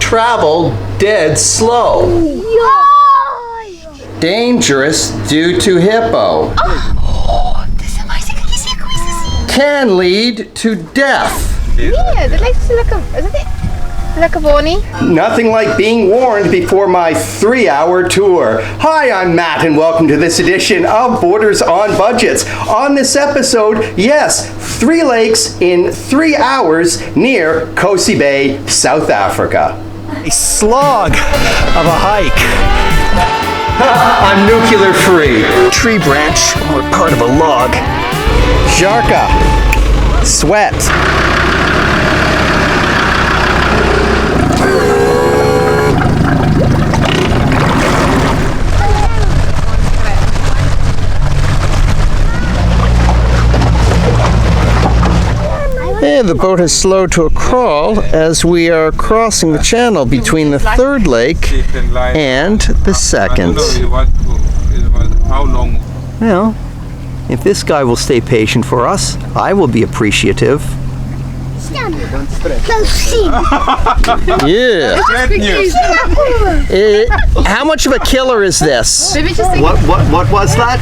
travel dead slow. Dangerous due to hippo. Can lead to death. Yeah, dat lijkt lekker. Is het lekker Bonnie? Nothing like being warned before my 3-hour tour. Hi, I'm Matt and welcome to this edition of Borders on Budgets. On this episode, yes, 3 lakes in 3 hours near Kosi Bay, South Africa. A slog of a hike. I'm nuclear free. Tree branch or part of a log. Sharka. Sweat. And the boat has slowed to a crawl as we are crossing the channel between the third lake and the second. How long? Well, if this guy will stay patient for us, I will be appreciative. Yeah. How much of a killer is this? What was that?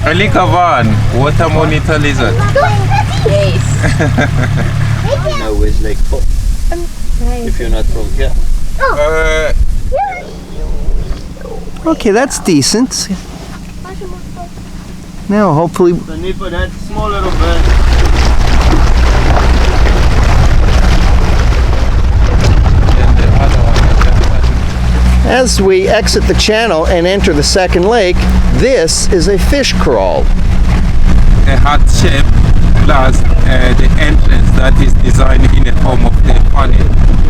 A likavan, water monitor lizard. Yes. Now it's like if you're not from here. Okay, that's decent. Now, hopefully. The nipple that smaller of a. As we exit the channel and enter the second lake, this is a fish crawl. A heart shape plus the entrance that is designed in the form of the funnel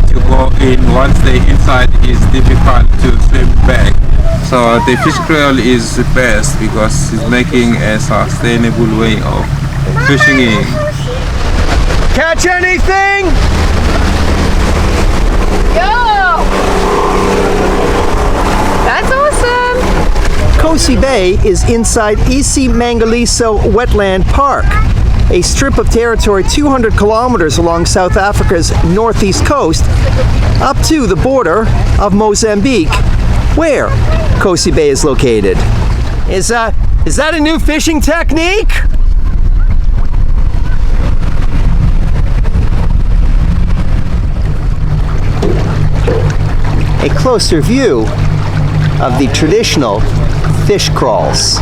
to go in. Once the inside is difficult to swim back. So the fish crawl is the best because it's making a sustainable way of fishing in. Catch anything? Yo! That's awesome! Kosi Bay is inside iSimangaliso Wetland Park, a strip of territory 200 kilometers along South Africa's northeast coast up to the border of Mozambique, where Kosi Bay is located. Is that a new fishing technique? A closer view of the traditional fish crawls.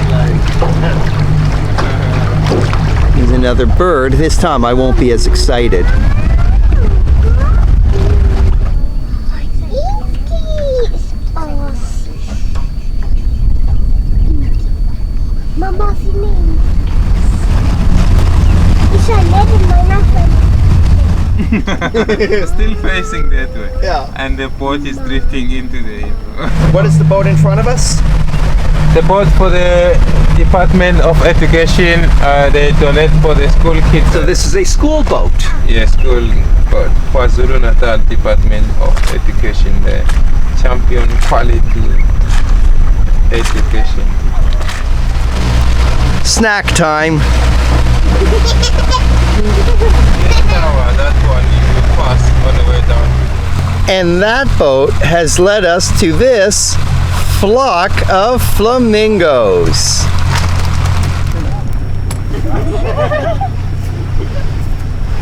Here's another bird. This time I won't be as excited. Still facing that way. Yeah. And the boat is drifting into the. What is the boat in front of us? The boat for the Department of Education, they donate for the school kids. So this is a school boat. Yes, school boat for Zulu Natal Department of Education, the champion quality education. Snack time. That one you pass on the way down. And that boat has led us to this flock of flamingos.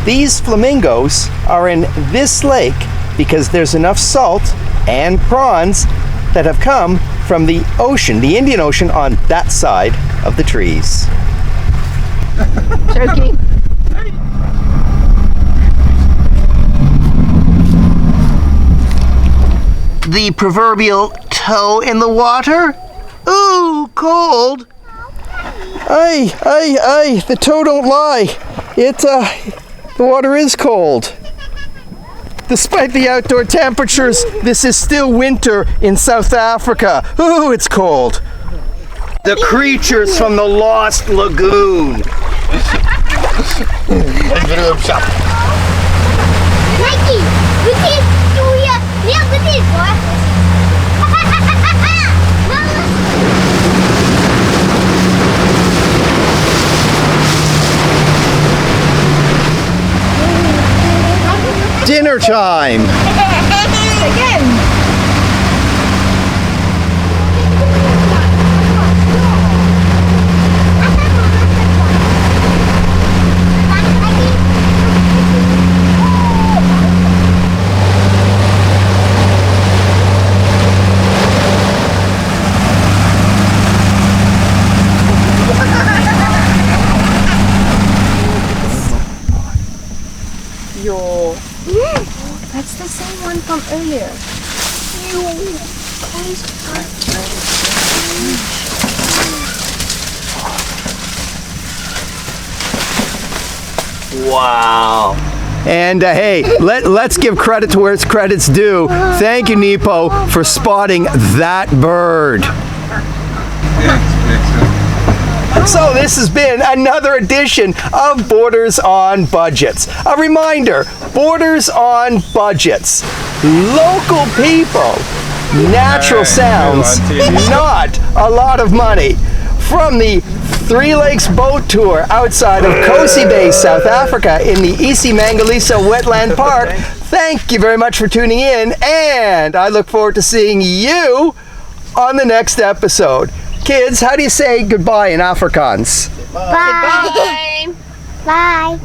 These flamingos are in this lake because there's enough salt and prawns that have come from the ocean, the Indian Ocean, on that side of the trees. Joking. The proverbial toe in the water? Ooh, cold. Aye, the toe don't lie. The water is cold. Despite the outdoor temperatures, this is still winter in South Africa. Ooh, it's cold. The creatures from the lost lagoon. Dinner time. come earlier. Wow. And hey, let's give credit to where it's credit's due. Thank you, Nepo, for spotting that bird. So this has been another edition of Borders on Budgets. A reminder, Borders on Budgets. Local people, natural sounds, not a lot of money. From the Three Lakes boat tour outside of Kosi Bay, South Africa in the iSimangaliso Wetland Park. Thank you very much for tuning in, and I look forward to seeing you on the next episode. Kids, how do you say goodbye in Afrikaans? Bye. Bye.